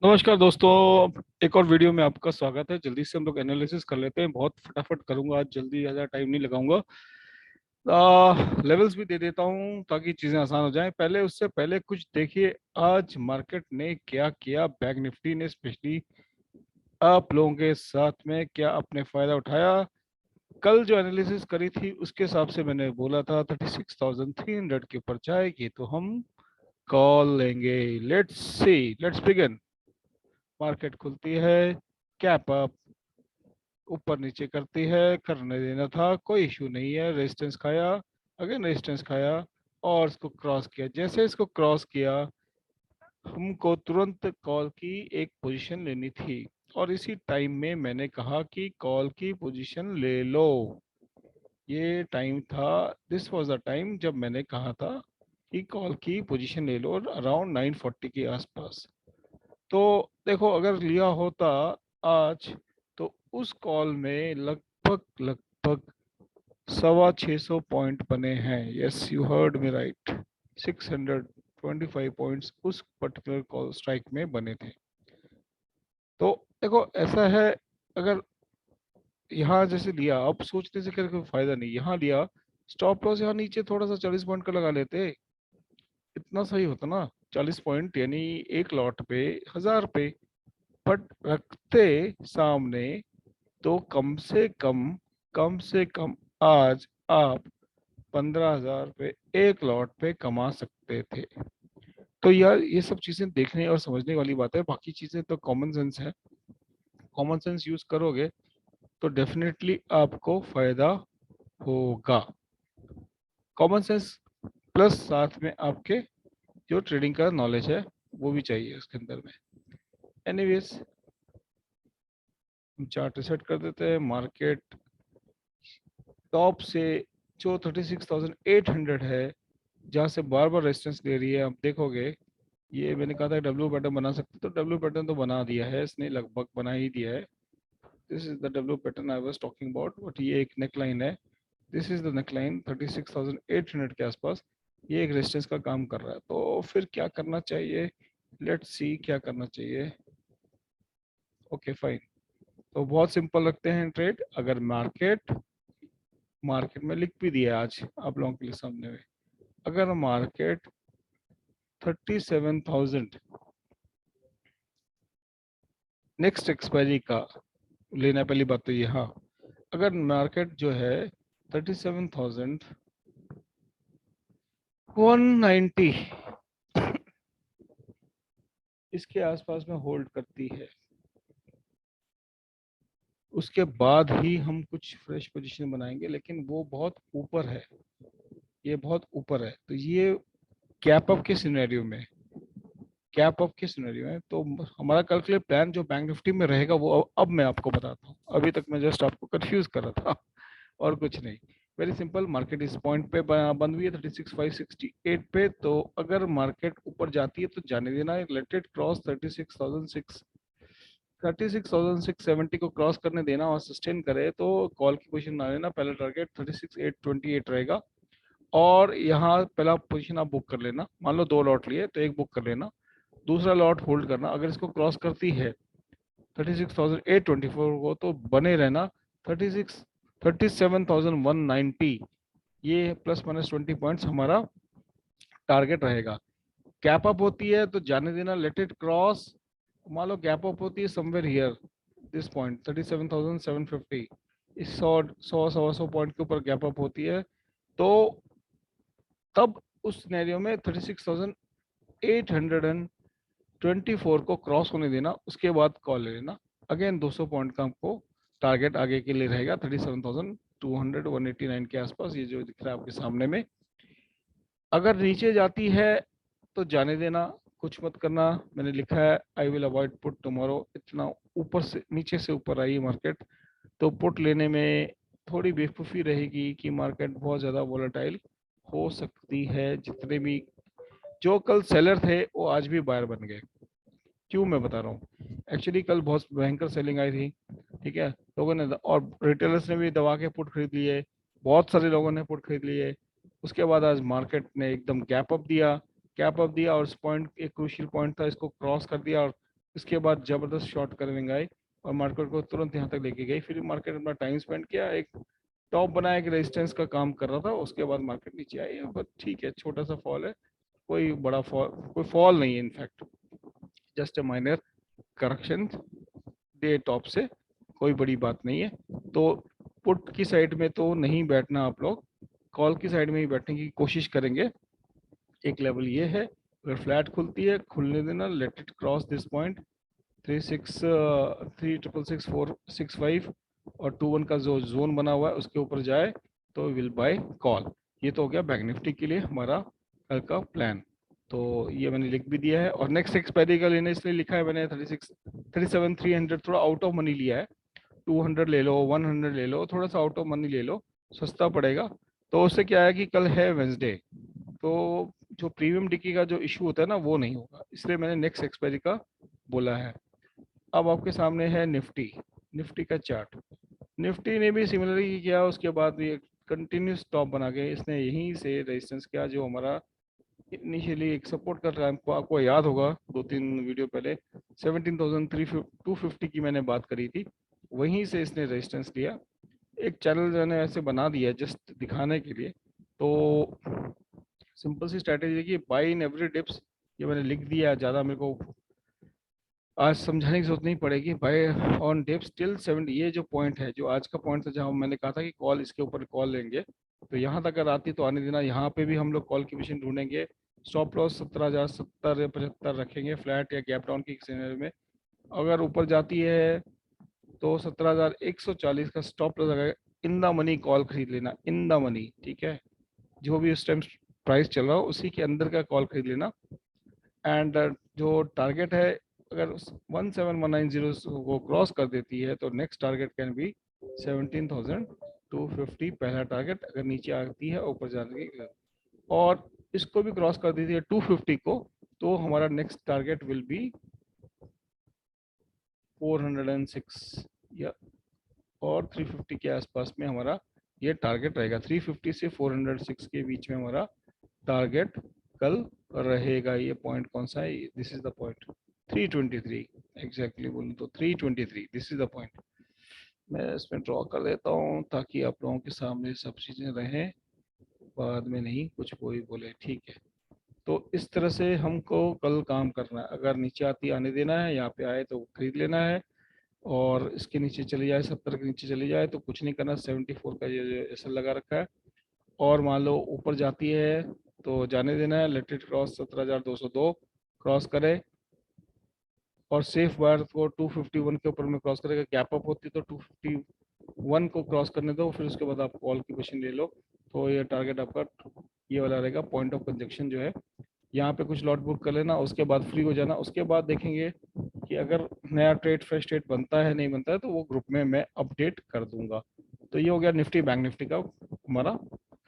नमस्कार दोस्तों, एक और वीडियो में आपका स्वागत है। जल्दी से हम लोग एनालिसिस कर लेते हैं। बहुत फटाफट करूंगा आज, जल्दी ज़्यादा टाइम नहीं लगाऊंगा। लेवल्स भी दे देता हूं ताकि चीज़ें आसान हो जाएं। पहले उससे पहले कुछ देखिए, आज मार्केट ने क्या किया। बैंक निफ्टी ने स्पेशली आप लोगों के साथ में क्या अपने फ़ायदा उठाया। कल जो एनालिसिस करी थी उसके हिसाब से मैंने बोला था 36,300 के ऊपर जाएगी तो हम कॉल लेंगे। Let's see, let's begin. Market खुलती है, कैप अप, ऊपर नीचे करती है, करने देना था, कोई इशू नहीं है। रेजिस्टेंस खाया, अगेन रेजिस्टेंस खाया और इसको क्रॉस किया। जैसे इसको क्रॉस किया, हमको तुरंत कॉल की एक पोजीशन लेनी थी और इसी टाइम में मैंने कहा कि कॉल की पोजीशन ले लो। ये टाइम था, दिस वाज द टाइम जब मैंने कहा था कि कॉल की पोजीशन ले लो अराउंड 940 के आसपास। तो देखो, अगर लिया होता आज तो उस कॉल में लगभग लगभग 625 पॉइंट बने हैं। Yes, you heard me right. 625 points उस पर्टिकुलर कॉल स्ट्राइक में बने थे। तो देखो ऐसा है, अगर यहाँ जैसे लिया, अब सोचने से क्या कोई फायदा नहीं। यहाँ लिया, स्टॉप लॉस यहाँ नीचे थोड़ा सा 40 पॉइंट का लगा लेते, इतना सही होता ना। 40 पॉइंट यानी एक लॉट पे 1000 पे, बट रखते सामने तो कम से कम आज आप 15,000 पे एक लॉट पे कमा सकते थे। तो यार ये सब चीजें देखने और समझने वाली बात है। बाकी चीजें तो कॉमन सेंस है। कॉमन सेंस यूज करोगे तो डेफिनेटली आपको फायदा होगा। कॉमन सेंस प्लस साथ में आपके जो ट्रेडिंग का नॉलेज है वो भी चाहिए उसके अंदर में। एनीवेज, हम चार्ट सेट कर देते हैं। मार्केट टॉप से जो 36,800 है, जहाँ से बार बार रेजिस्टेंस ले रही है, आप देखोगे। ये मैंने कहा था डब्ल्यू पैटर्न बना सकते, तो डब्ल्यू पैटर्न तो बना दिया है इसने, लगभग बना ही दिया है। This is the W pattern I was talking about. But ये एक नेक लाइन है, this is the neck line 36,800 के आसपास। ये एक रेजिस्टेंस का काम कर रहा है। तो फिर क्या करना चाहिए, लेट्स सी क्या करना चाहिए। ओके फाइन, तो बहुत सिंपल रखते हैं ट्रेड। अगर मार्केट मार्केट में लिख भी दिया आज आप लोगों के लिए सामने में, अगर मार्केट 37,000 नेक्स्ट एक्सपायरी का लेना, पहली बात तो ये, हाँ, अगर मार्केट जो है 37,190 इसके आसपास में होल्ड करती है, उसके बाद ही हम कुछ फ्रेश पोजीशन बनाएंगे। लेकिन वो बहुत ऊपर है, ये बहुत ऊपर है। तो ये कैप अप के सिनेरियो में, कैप अप के सिनेरियो में तो हमारा कल के लिए प्लान जो बैंक निफ्टी में रहेगा वो अब मैं आपको बताता हूँ। अभी तक मैं जस्ट आपको कंफ्यूज कर रहा था और कुछ नहीं। वेरी सिंपल, मार्केट इस पॉइंट पे बंद हुई है 36,568 पे। तो अगर मार्केट ऊपर जाती है तो जाने देना, लेट इट क्रॉस 36,670 को क्रॉस करने देना और सस्टेन करे तो कॉल की पोजीशन ना लेना। पहला टारगेट 36,828 रहेगा और यहाँ पहला पोजीशन आप बुक कर लेना। मान लो 2 लॉट लिए तो एक बुक कर लेना, दूसरा लॉट होल्ड करना। अगर इसको क्रॉस करती है 36,824 को तो बने रहना। 37,190, ये प्लस माइनस 20 पॉइंट्स हमारा टारगेट रहेगा। कैप अप होती है तो जाने देना, लेट इट क्रॉस। मान लो गैप अप होती है समवेयर हियर, दिस पॉइंट 37,750, इस 100 पॉइंट के ऊपर गैप अप होती है तो तब उस सिनेरियो में 36,824 को क्रॉस होने देना, उसके बाद कॉल ले लेना। अगेन 200 पॉइंट का आपको टारगेट आगे के लिए रहेगा 37,200 189 के आसपास, ये जो दिख रहा है आपके सामने में। अगर नीचे जाती है तो जाने देना, कुछ मत करना। मैंने लिखा है I will avoid put tomorrow. इतना ऊपर से नीचे से ऊपर आई मार्केट तो पुट लेने में थोड़ी बेवकूफ़ी रहेगी कि मार्केट बहुत ज़्यादा वोलेटाइल हो सकती है। जितने भी जो कल सेलर थे वो आज भी बायर बन गए। क्यों मैं बता रहा हूँ, एक्चुअली कल बहुत भयंकर सेलिंग आई थी, ठीक है। लोगों ने और रिटेलर्स ने भी दबा के पुट खरीद लिए, बहुत सारे लोगों ने पुट खरीद लिए। उसके बाद आज मार्केट ने एकदम गैप अप दिया और इस पॉइंट एक क्रूशियल पॉइंट था, इसको क्रॉस कर दिया और इसके बाद जबरदस्त शॉर्ट कवरिंग आई और मार्केट को तुरंत यहाँ तक लेके गई। फिर मार्केट अपना टाइम स्पेंड किया, एक टॉप बनाया, एक रेजिस्टेंस का काम कर रहा था, उसके बाद मार्केट नीचे आई है। बट ठीक है, छोटा सा फॉल है, कोई बड़ा फॉल, कोई फॉल नहीं है, in fact just a minor correction day top से, कोई बड़ी बात नहीं है। तो पुट की साइड में तो नहीं बैठना आप लोग, कॉल की साइड में ही बैठने की कोशिश करेंगे। एक लेवल ये है, अगर फ्लैट खुलती है खुलने देना, let it cross this point 3666465 और 21 का जो जोन बना हुआ है उसके ऊपर जाए तो विल बाय कॉल। ये तो हो गया बैंक निफ्टी के लिए हमारा कल का प्लान। तो ये मैंने लिख भी दिया है, और नेक्स्ट एक्सपायरी का लेने इसलिए लिखा है मैंने 37 300 थोड़ा आउट ऑफ मनी लिया है। 200 ले लो, 100 ले लो, थोड़ा सा आउट ऑफ मनी ले लो, सस्ता पड़ेगा। तो उससे क्या है कि कल है वेंसडे, तो जो प्रीमियम डिकी का जो इशू होता है ना वो नहीं होगा, इसलिए मैंने नेक्स्ट एक्सपायरी का बोला है। अब आपके सामने है निफ्टी, निफ्टी का चार्ट। निफ्टी ने भी सिमिलरली किया, उसके बाद भी कंटिन्यूस टॉप बना के इसने यहीं से रेजिस्टेंस किया, जो हमारा इनिशियली एक सपोर्ट कर रहा है। आपको याद होगा 2-3 वीडियो पहले 17,250 की मैंने बात करी थी, वहीं से इसने रेजिस्टेंस लिया। एक चैनल जो है ऐसे बना दिया जस्ट दिखाने के लिए। तो सिंपल सी स्ट्रैटेजी है कि बाई इन एवरी डिप्स, ये मैंने लिख दिया, ज़्यादा मेरे को आज समझाने की जरूरत नहीं पड़ेगी। बाय ऑन डिप्स टिल 70, ये जो पॉइंट है, जो आज का पॉइंट था जहाँ मैंने कहा था कि कॉल इसके ऊपर कॉल लेंगे, तो यहाँ तक अगर आती तो आने देना। यहाँ पे भी हम लोग कॉल की मशीन ढूंढेंगे। स्टॉप लॉस 17,070 या 75 रखेंगे, फ्लैट या गैप डाउन की सिनेरियो में। अगर ऊपर जाती है तो 17,140 का स्टॉप लॉस लगाएगा। इन द मनी कॉल खरीद लेना, इन द मनी, ठीक है, जो भी उस टाइम प्राइस चल रहा हो उसी के अंदर का कॉल खरीद लेना। एंड जो टारगेट है, अगर 17,190 को क्रॉस कर देती है तो नेक्स्ट टारगेट कैन बी 17,250, पहला टारगेट। अगर नीचे आती है ऊपर जाने की, और इसको भी क्रॉस कर देती है 250 को, तो हमारा नेक्स्ट टारगेट विल बी 406 या और 350 के आसपास में हमारा ये टारगेट रहेगा। 350 से 406 के बीच में हमारा टारगेट कल रहेगा। ये पॉइंट कौन सा है? This is the point 323, exactly बोलूँ तो 323, दिस इज द पॉइंट। मैं इसमें ड्रॉ कर देता हूँ ताकि आप लोगों के सामने सब चीज़ें रहें, बाद में नहीं कुछ कोई बोले, ठीक है। तो इस तरह से हमको कल काम करना है। अगर नीचे आती आने देना है, यहाँ पे आए तो खरीद लेना है, और इसके नीचे चली जाए, 70 के नीचे चली जाए तो कुछ नहीं करना। 74 का ये ऐसा लगा रखा है, और मान लो ऊपर जाती है तो जाने देना है। लेट इट क्रॉस 17,202 क्रॉस करे, और सेफ बार को 251 के ऊपर में क्रॉस करेगा। गैप अप होती तो 251 को क्रॉस करने दो, फिर उसके बाद आप कॉल की पोजीशन ले लो। तो ये टारगेट आपका ये वाला रहेगा, पॉइंट ऑफ कंजक्शन जो है। यहाँ पे कुछ लॉट बुक कर लेना, उसके बाद फ्री हो जाना। उसके बाद देखेंगे कि अगर नया ट्रेड फ्रेश ट्रेड बनता है नहीं बनता है तो वो ग्रुप में मैं अपडेट कर दूंगा। तो ये हो गया निफ्टी बैंक निफ्टी का हमारा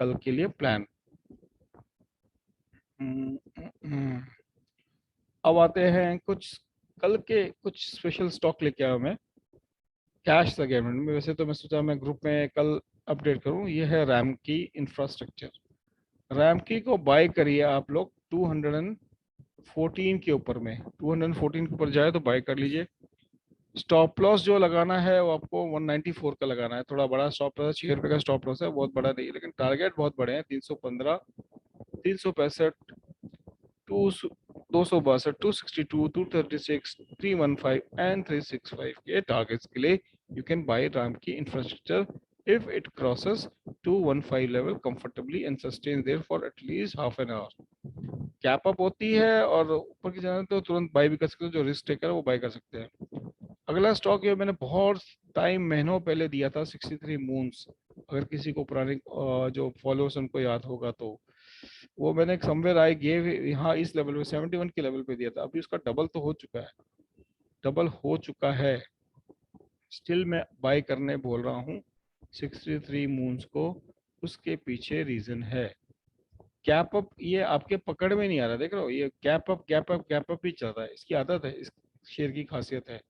कल के लिए प्लान। अब आते हैं कुछ कल के कुछ स्पेशल स्टॉक लेके आया मैं कैश सेगमेंट में। वैसे तो मैं सोचा मैं ग्रुप में कल अपडेट करूं। ये है रैम की इंफ्रास्ट्रक्चर। रैम की को बाय करिए आप लोग 214 के ऊपर में, 214 के ऊपर जाए तो बाय कर लीजिए। स्टॉप लॉस जो लगाना है वो आपको 194 का लगाना है। थोड़ा बड़ा स्टॉप लॉस, 6 रुपये का स्टॉप लॉस है, बहुत बड़ा नहीं है, लेकिन टारगेट बहुत बड़े हैं। 315, 365, 262, 262, 236, 315 एंड 365 के टारगेट्स के लिए यू कैन बाय रैम की infrastructure if it crosses 215 level comfortably and sustain their for at least half an hour. Cap up होती है और ऊपर की जाने तो तुरंत बाय भी कर सकते हो, जो रिस्क टेकर है वो बाय कर सकते हैं। अगला स्टॉक ये मैंने बहुत टाइम महीनों पहले दिया था, 63 मून्स। अगर किसी को पुराने जो फॉलोअर्स उनको याद होगा तो वो मैंने समवेयर आई गेव यहाँ इस लेवल पे 71 के लेवल पे दिया था। अभी उसका डबल तो हो चुका है, डबल हो चुका है। स्टिल मैं बाय करने बोल रहा हूँ 63 मून्स को। उसके पीछे रीजन है कैप अप, ये आपके पकड़ में नहीं आ रहा, देख रहे हो, ये gap up gap up gap up ही चल रहा है। इसकी आदत है, इस शेयर की खासियत है।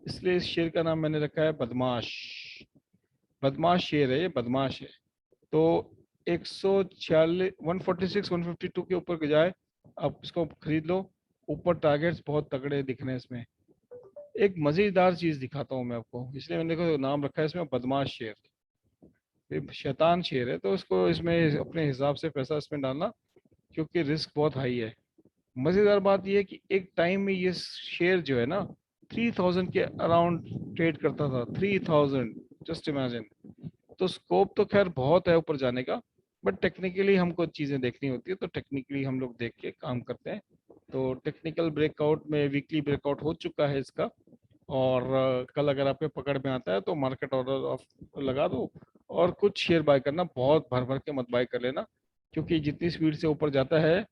इसलिए इस शेयर का नाम मैंने रखा है बदमाश। बदमाश शेयर है ये, बदमाश है। तो 146, 146, 152 के ऊपर जाए आप इसको खरीद लो। ऊपर टारगेट्स बहुत तगड़े दिख रहे हैं इसमें। एक मजेदार चीज दिखाता हूँ मैं आपको, इसलिए मैंने देखो नाम रखा है इसमें बदमाश शेर। ये शैतान शेर है, तो इसको इसमें अपने हिसाब से पैसा इसमें डालना, क्योंकि रिस्क बहुत हाई है। मजेदार बात यह है कि एक टाइम में ये शेयर जो है ना 3000 के अराउंड ट्रेड करता था। 3000, जस्ट इमेजिन। तो स्कोप तो खैर बहुत है ऊपर जाने का, बट टेक्निकली हमको चीजें देखनी होती है, तो टेक्निकली हम लोग देख के काम करते हैं। तो टेक्निकल ब्रेकआउट में वीकली ब्रेकआउट हो चुका है इसका। और कल अगर आपके पकड़ में आता है तो मार्केट ऑर्डर ऑफ लगा दो, और कुछ शेयर बाय करना, बहुत भर भर के मत बाय कर लेना, क्योंकि जितनी स्पीड से ऊपर जाता है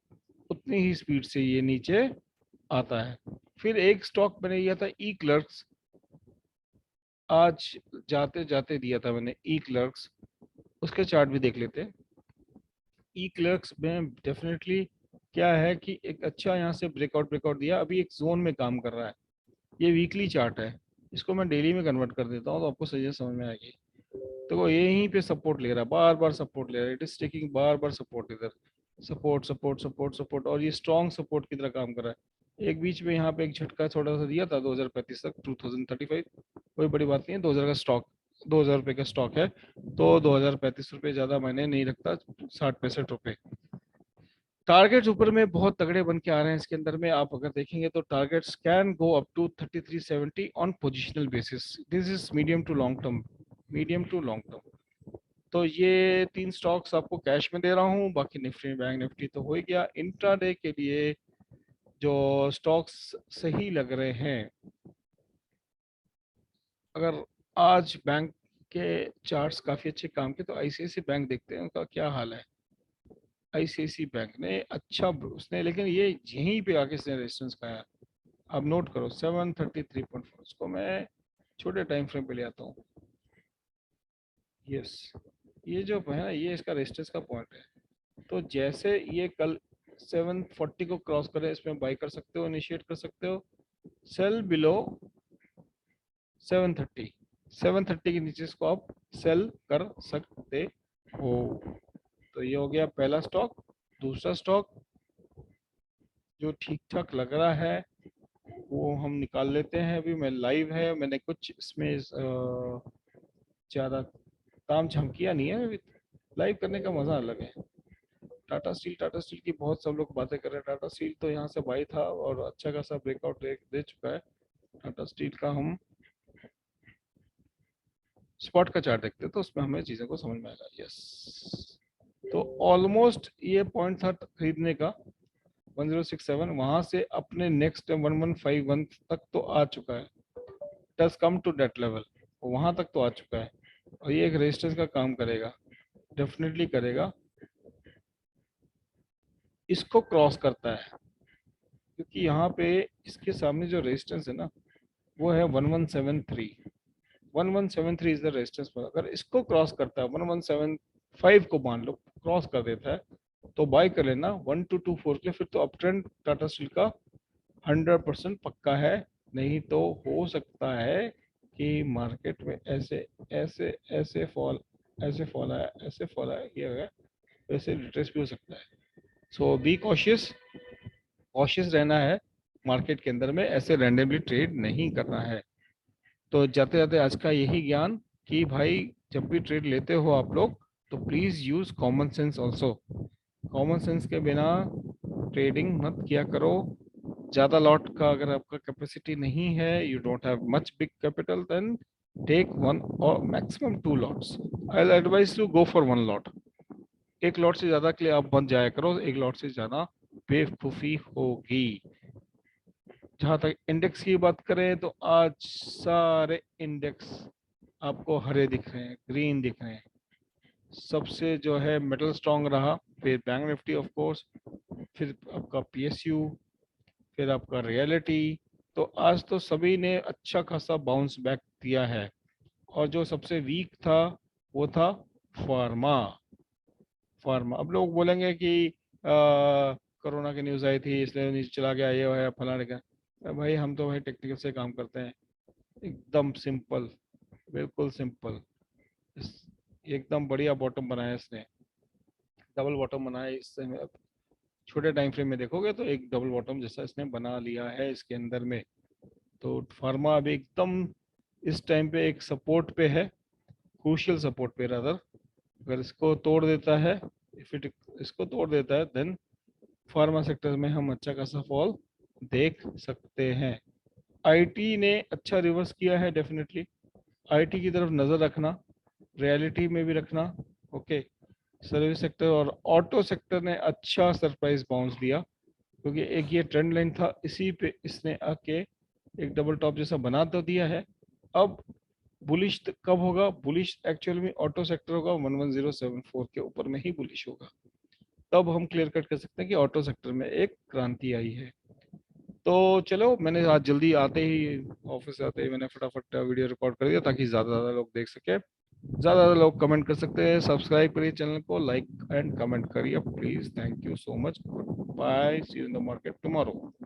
उतनी ही स्पीड से ये नीचे आता है। फिर एक स्टॉक मैंने लिया था ई क्लर्क्स, आज जाते जाते दिया था मैंने ई क्लर्क्स। उसके चार्ट भी देख लेते हैं। ई क्लर्क्स में डेफिनेटली क्या है कि एक अच्छा यहाँ से ब्रेकआउट ब्रेकआउट दिया, अभी एक जोन में काम कर रहा है। ये वीकली चार्ट है, इसको मैं डेली में कन्वर्ट कर देता हूँ तो आपको सही समझ में आएगी। तो वो यहीं पे सपोर्ट ले रहा है, बार बार सपोर्ट ले रहा है, it is taking bar bar support इधर। सपोर्ट सपोर्ट सपोर्ट सपोर्ट, और ये स्ट्रॉन्ग सपोर्ट की तरह काम कर रहा है। एक बीच में यहाँ पे एक झटका छोटा सा दिया था 2035 तक, 2035। कोई बड़ी बात नहीं है, 2000 का स्टॉक, 2000 रुपये का स्टॉक है, तो 2035 रुपये ज्यादा मैंने नहीं रखता, 60-65 रुपये। टारगेट्स ऊपर में बहुत तगड़े बन के आ रहे हैं इसके अंदर में, आप अगर देखेंगे तो targets can go up to 3370 on positional basis. This is medium to long term, medium to long term. तो ये 3 स्टॉक्स आपको कैश में दे रहा हूँ, बाकी निफ्टी बैंक निफ्टी तो हो ही गया। इंट्राडे के लिए जो स्टॉक्स सही लग रहे हैं, अगर आज बैंक के चार्ट्स काफी अच्छे काम के, तो आईसीआईसी बैंक देखते हैं उनका क्या हाल है। आईसीआईसी बैंक ने अच्छा उसने, लेकिन ये यहीं पे आके इसने रेजिस्टेंस खाया। अब नोट करो 733.4, इसको मैं छोटे टाइम फ्रेम पे ले आता हूँ। यस, ये जो है ना, ये इसका रेजिस्टेंस का पॉइंट है। तो जैसे ये कल 740 को क्रॉस करे, इसमें बाई कर सकते हो, इनिशिएट कर सकते हो। सेल बिलो 730, 730 के नीचे इसको आप सेल कर सकते हो। तो ये हो गया पहला स्टॉक। दूसरा स्टॉक जो ठीक ठाक लग रहा है वो हम निकाल लेते हैं। अभी मैं लाइव है, मैंने कुछ इसमें ज़्यादा ताम झाम किया नहीं है। अभी लाइव करने का मज़ा अलग है। टाटा स्टील, टाटा स्टील की बहुत सब लोग बातें कर रहे हैं। टाटा स्टील तो यहाँ से बाई था और अच्छा खासा ब्रेकआउट दे चुका है। टाटा स्टील का हम स्पॉट का चार्ट देखते हैं तो उसमें हमें चीज़ों को समझ में आएगा। यस, तो ऑलमोस्ट ये पॉइंट था खरीदने का 1067, वहां से अपने नेक्स्ट 1151 तक तो आ चुका है। टस कम टू दैट लेवल, वहां तक तो आ चुका है, और ये एक रेजिस्टेंस का काम करेगा, डेफिनेटली करेगा। इसको क्रॉस करता है, क्योंकि यहाँ पे इसके सामने जो रेजिस्टेंस है ना वो है 1173। 1173 इज द रेजिस्टेंस। अगर इसको क्रॉस करता है, 1175 को मान लो क्रॉस कर देता है, तो बाय कर लेना 1224 के लिए। फिर तो अप ट्रेंड टाटा स्टील का 100% पक्का है। नहीं तो हो सकता है कि मार्केट में ऐसे ऐसे ऐसे फॉल आया, ऐसे फॉल आया, ये है, वैसे रिट्रेस भी हो सकता है। सो बी कॉशियस, कॉशियस रहना है। मार्केट के अंदर में ऐसे रैंडमली ट्रेड नहीं करना है। तो जाते जाते आज का यही ज्ञान कि भाई जब भी ट्रेड लेते हो आप लोग, तो please use common sense also. Common sense के बिना ट्रेडिंग मत किया करो। ज्यादा लॉट का अगर आपका कैपेसिटी नहीं है, you don't have much big capital, then take one और maximum 2 lots. I advise to go for 1 lot. एक लॉट से ज्यादा के लिए आप बच जाया करो, एक लॉट से ज्यादा बेवकूफी होगी। जहां तक इंडेक्स की बात करें, तो आज सारे इंडेक्स आपको हरे दिख रहे हैं, ग्रीन दिख रहे हैं। सबसे जो है मेटल स्ट्रांग रहा, फिर बैंक निफ्टी ऑफ कोर्स, फिर आपका पीएसयू, फिर आपका रियलिटी। तो आज तो सभी ने अच्छा खासा बाउंस बैक दिया है। और जो सबसे वीक था वो था फार्मा। फार्मा, अब लोग बोलेंगे कि कोरोना की न्यूज़ आई थी इसलिए नीचे चला गया, ये है फलाने का। भाई हम तो भाई टेक्निकल से काम करते हैं, एकदम सिंपल, बिल्कुल सिंपल। एकदम बढ़िया बॉटम बनाया इसने, डबल बॉटम बनाया इससे। छोटे टाइम फ्रेम में देखोगे तो एक डबल बॉटम जैसा इसने बना लिया है इसके अंदर में। तो फार्मा अभी एकदम इस टाइम पे एक सपोर्ट पे है, क्रूशियल सपोर्ट पे रादर। अगर इसको तोड़ देता है, इफ इट इसको तोड़ देता है, देन फार्मा सेक्टर में हम अच्छा खासा फॉल देख सकते हैं। आईटी ने अच्छा रिवर्स किया है, डेफिनेटली आईटी की तरफ नज़र रखना, रियलिटी में भी रखना। ओके, सर्विस सेक्टर और ऑटो सेक्टर ने अच्छा सरप्राइज बाउंस दिया, क्योंकि एक ये ट्रेंड लाइन था, इसी पे इसने आके एक डबल टॉप जैसा बना तो दिया है। अब बुलिश कब होगा? बुलिश एक्चुअल में ऑटो सेक्टर होगा 11074 के ऊपर में ही बुलिश होगा, तब हम क्लियर कट कर सकते हैं कि ऑटो सेक्टर में एक क्रांति आई है। तो चलो, मैंने आज जल्दी आते ही, ऑफिस से आते ही मैंने फटाफट वीडियो रिकॉर्ड कर दिया, ताकि ज़्यादा से ज़्यादा लोग देख सके, ज़्यादा ज़्यादा लोग कमेंट कर सकते हैं। सब्सक्राइब करिए चैनल को, लाइक एंड कमेंट करिए please. Thank you so much, bye, see you in the market tomorrow.